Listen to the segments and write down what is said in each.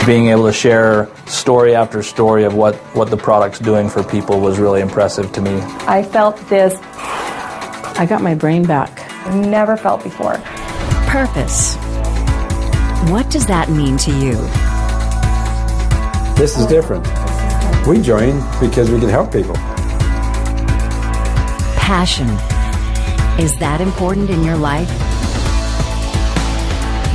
Being able to share story after story of what the product's doing for people was really impressive to me. I felt this. I got my brain back. Never felt before. Purpose. What does that mean to you? This is different. We joined because we can help people. Passion. Is that important in your life?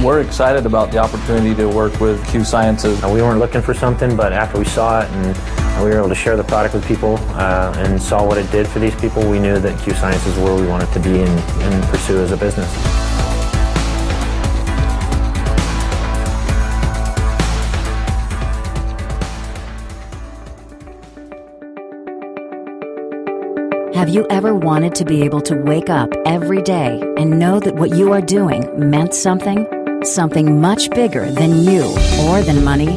We're excited about the opportunity to work with 큐싸이언스. We weren't looking for something, but after we saw it and we were able to share the product with people and saw what it did for these people, we knew that 큐싸이언스 is where we wanted to be and pursue as a business. Have you ever wanted to be able to wake up every day and know that what you are doing meant something? Something much bigger than you or than money?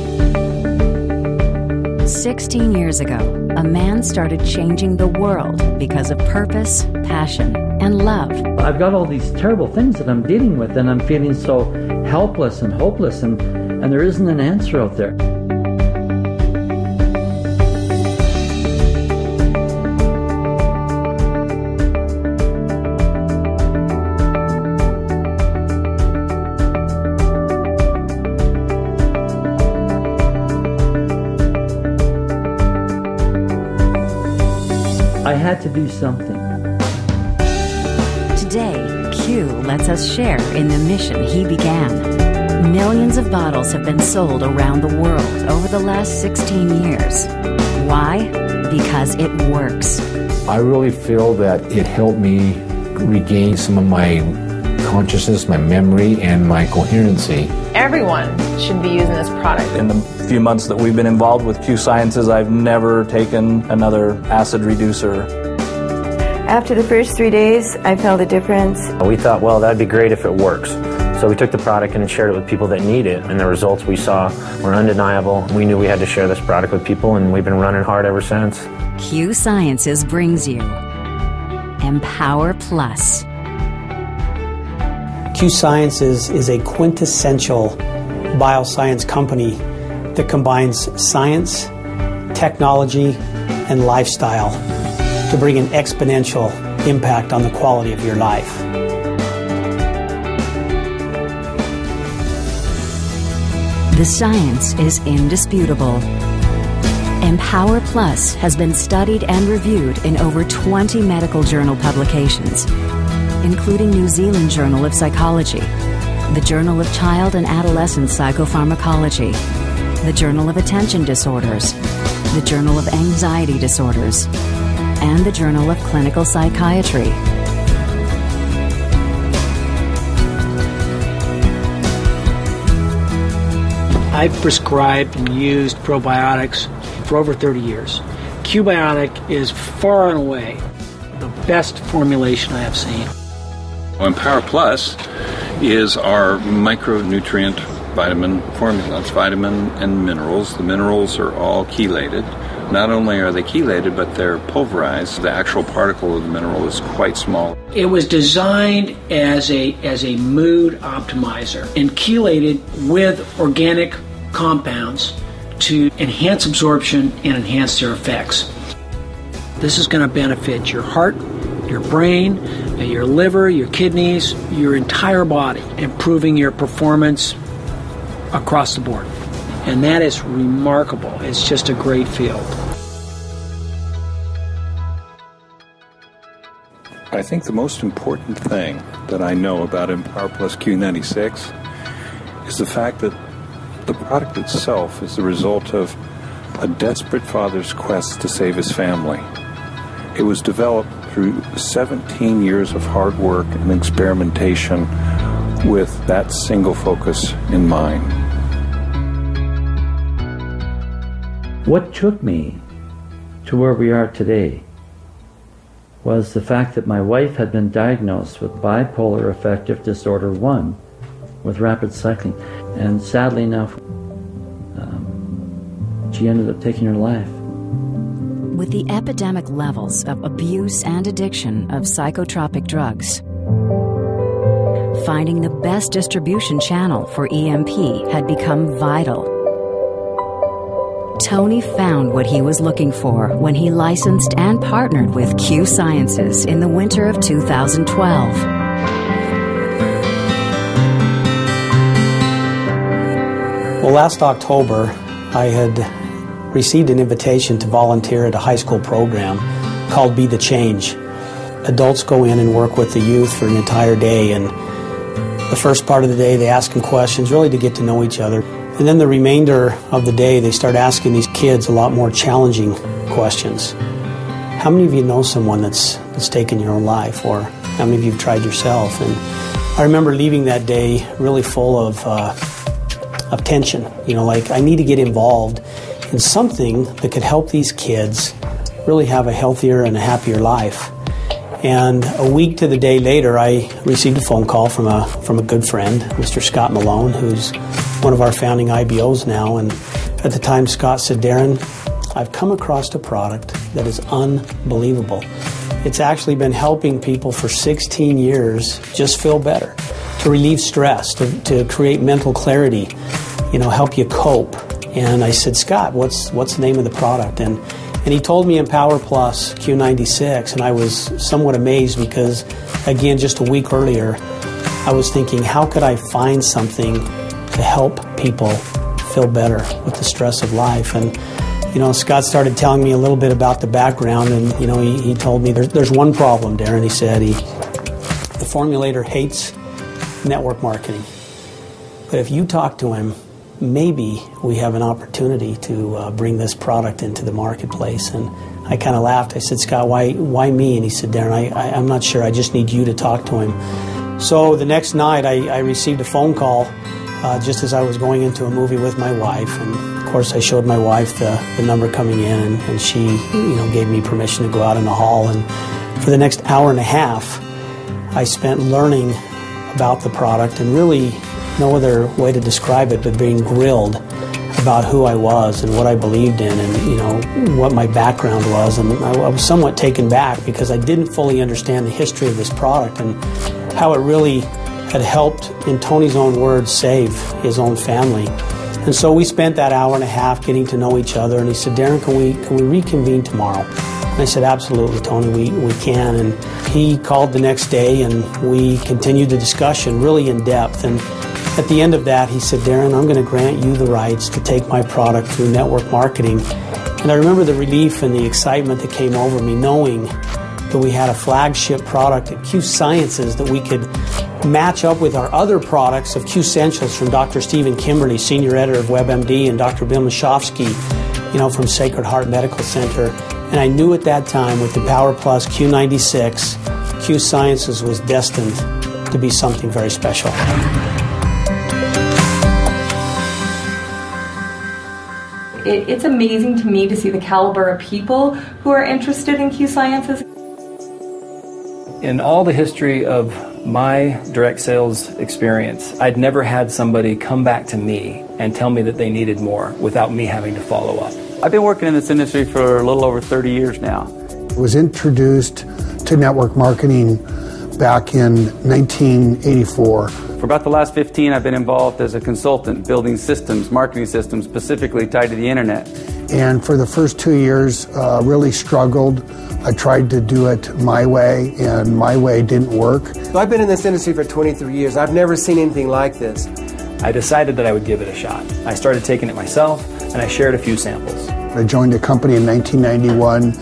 16 years ago, a man started changing the world because of purpose, passion, and love. I've got all these terrible things that I'm dealing with, and I'm feeling so helpless and hopeless, and there isn't an answer out there. I had to do something. Today, Q lets us share in the mission he began. Millions of bottles have been sold around the world over the last 16 years. Why? Because it works. I really feel that it helped me regain some of my consciousness, my memory, and my coherency. Everyone should be using this product. In the few months that we've been involved with 큐싸이언스, I've never taken another acid reducer. After the first 3 days, I felt a difference. We thought, well, that'd be great if it works. So we took the product and shared it with people that need it, and the results we saw were undeniable. We knew we had to share this product with people, and we've been running hard ever since. 큐싸이언스 brings you Empower Plus. 큐싸이언스 is a quintessential bioscience company that combines science, technology, and lifestyle to bring an exponential impact on the quality of your life. The science is indisputable. Empower Plus has been studied and reviewed in over 20 medical journal publications, including New Zealand Journal of Psychology, the Journal of Child and Adolescent Psychopharmacology, the Journal of Attention Disorders, the Journal of Anxiety Disorders, and the Journal of Clinical Psychiatry. I've prescribed and used probiotics for over 30 years. Qbiotic is far and away the best formulation I have seen. Empower Plus is our micronutrient vitamin formula. It's vitamin and minerals. The minerals are all chelated. Not only are they chelated, but they're pulverized. The actual particle of the mineral is quite small. It was designed as a mood optimizer and chelated with organic compounds to enhance absorption and enhance their effects. This is going to benefit your heart, your brain, your liver, your kidneys, your entire body, improving your performance across the board. And that is remarkable. It's just a great field. I think the most important thing that I know about Empower Plus Q96 is the fact that the product itself is the result of a desperate father's quest to save his family. It was developed through 17 years of hard work and experimentation with that single focus in mind. What took me to where we are today was the fact that my wife had been diagnosed with bipolar affective disorder 1 with rapid cycling, and sadly enough she ended up taking her life. With the epidemic levels of abuse and addiction of psychotropic drugs, finding the best distribution channel for EMP had become vital. Tony found what he was looking for when he licensed and partnered with 큐싸이언스 in the winter of 2012. Well, last October, I had received an invitation to volunteer at a high school program called Be the Change. Adults go in and work with the youth for an entire day, and the first part of the day they ask them questions really to get to know each other. And then the remainder of the day they start asking these kids a lot more challenging questions. How many of you know someone that's taken your own life, or how many of you have tried yourself? And I remember leaving that day really full of tension. You know, like I need to get involved in something that could help these kids really have a healthier and a happier life. And a week to the day later, I received a phone call from a good friend, Mr. Scott Malone, who's one of our founding IBOs now. And at the time, Scott said, Darren, I've come across a product that is unbelievable. It's actually been helping people for 16 years just feel better, to relieve stress, to create mental clarity, you know, help you cope. And I said, Scott, what's the name of the product? And he told me Empower Plus Q96, and I was somewhat amazed because, again, just a week earlier, I was thinking, how could I find something to help people feel better with the stress of life? And, you know, Scott started telling me a little bit about the background, and, you know, he told me there's one problem, Darren. He said the formulator hates network marketing. But if you talk to him, maybe we have an opportunity to bring this product into the marketplace. And I kind of laughed. I said, Scott, why me? And he said, Darren, I'm not sure. I just need you to talk to him. So the next night I received a phone call just as I was going into a movie with my wife. And of course I showed my wife the number coming in, and she, you know, gave me permission to go out in the hall. And for the next hour and a half, I spent learning about the product, and really no other way to describe it but being grilled about who I was and what I believed in, and, you know, what my background was. And I was somewhat taken back because I didn't fully understand the history of this product and how it really had helped, in Tony's own words, save his own family. And so we spent that hour and a half getting to know each other, and he said, Darren, can we reconvene tomorrow? And I said, absolutely, Tony, we can. And he called the next day, and we continued the discussion really in depth. And at the end of that, he said, Darren, I'm going to grant you the rights to take my product through network marketing. And I remember the relief and the excitement that came over me, knowing that we had a flagship product at 큐싸이언스 that we could match up with our other products of Q-Essentials from Dr. Stephen Kimberly, senior editor of WebMD, and Dr. Bill Mashofsky, you know, from Sacred Heart Medical Center. And I knew at that time, with the Empower Plus Q96, 큐싸이언스 was destined to be something very special. It's amazing to me to see the caliber of people who are interested in 큐싸이언스. In all the history of my direct sales experience, I'd never had somebody come back to me and tell me that they needed more without me having to follow up. I've been working in this industry for a little over 30 years now. I was introduced to network marketing back in 1984. For about the last 15, I've been involved as a consultant building systems, marketing systems specifically tied to the internet. And for the first 2 years, really struggled. I tried to do it my way, and my way didn't work. I've been in this industry for 23 years. I've never seen anything like this. I decided that I would give it a shot. I started taking it myself, and I shared a few samples. I joined a company in 1991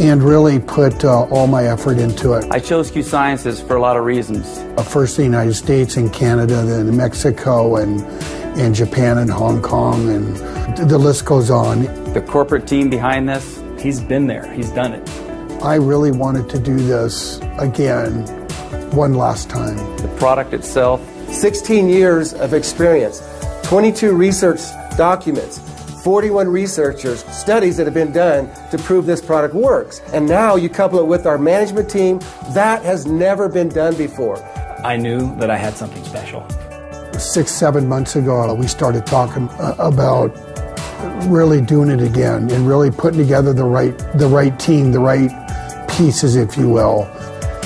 and really put all my effort into it. I chose 큐싸이언스 for a lot of reasons. First the United States and Canada, then Mexico and Japan and Hong Kong, and the list goes on. The corporate team behind this, he's been there, he's done it. I really wanted to do this again, one last time. The product itself. 16 years of experience, 22 research documents, 41 researchers, studies that have been done to prove this product works. And now you couple it with our management team, that has never been done before. I knew that I had something special. 6-7 months ago, we started talking about really doing it again and really putting together the right team, the right pieces, if you will.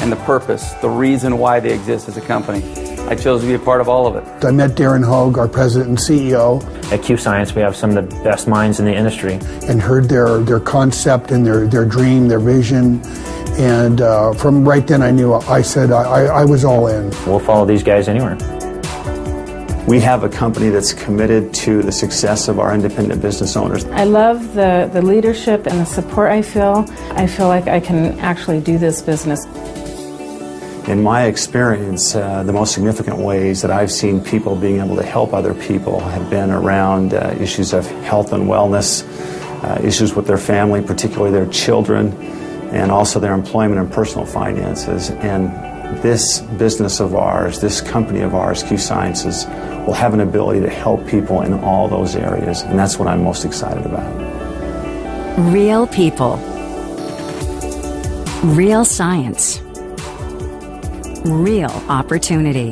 And the purpose, the reason why they exist as a company. I chose to be a part of all of it. I met Darren Hogue, our president and CEO. At 큐싸이언스, we have some of the best minds in the industry. And heard their concept and their dream, their vision. And from right then I knew, I said I was all in. We'll follow these guys anywhere. We have a company that's committed to the success of our independent business owners. I love the leadership and the support I feel. I feel like I can actually do this business. In my experience, the most significant ways that I've seen people being able to help other people have been around issues of health and wellness, issues with their family, particularly their children, and also their employment and personal finances. And this business of ours, this company of ours, 큐싸이언스, will have an ability to help people in all those areas, and that's what I'm most excited about. Real people. Real science. Real opportunity.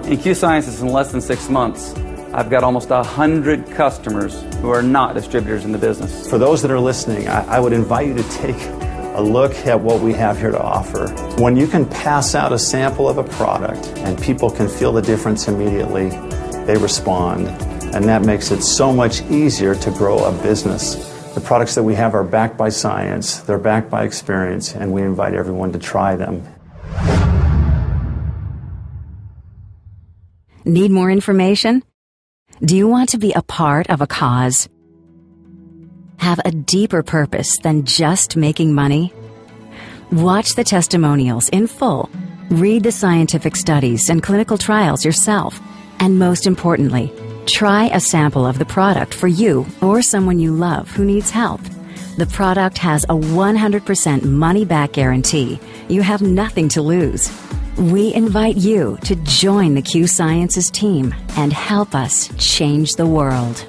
In 큐싸이언스, in less than 6 months, I've got almost 100 customers who are not distributors in the business. For those that are listening, I would invite you to take a look at what we have here to offer. When you can pass out a sample of a product and people can feel the difference immediately, they respond. And that makes it so much easier to grow a business. The products that we have are backed by science, they're backed by experience, and we invite everyone to try them. Need more information? Do you want to be a part of a cause? Have a deeper purpose than just making money? Watch the testimonials in full, read the scientific studies and clinical trials yourself, and most importantly, try a sample of the product for you or someone you love who needs help. The product has a 100% money-back guarantee. You have nothing to lose. We invite you to join the 큐싸이언스 team and help us change the world.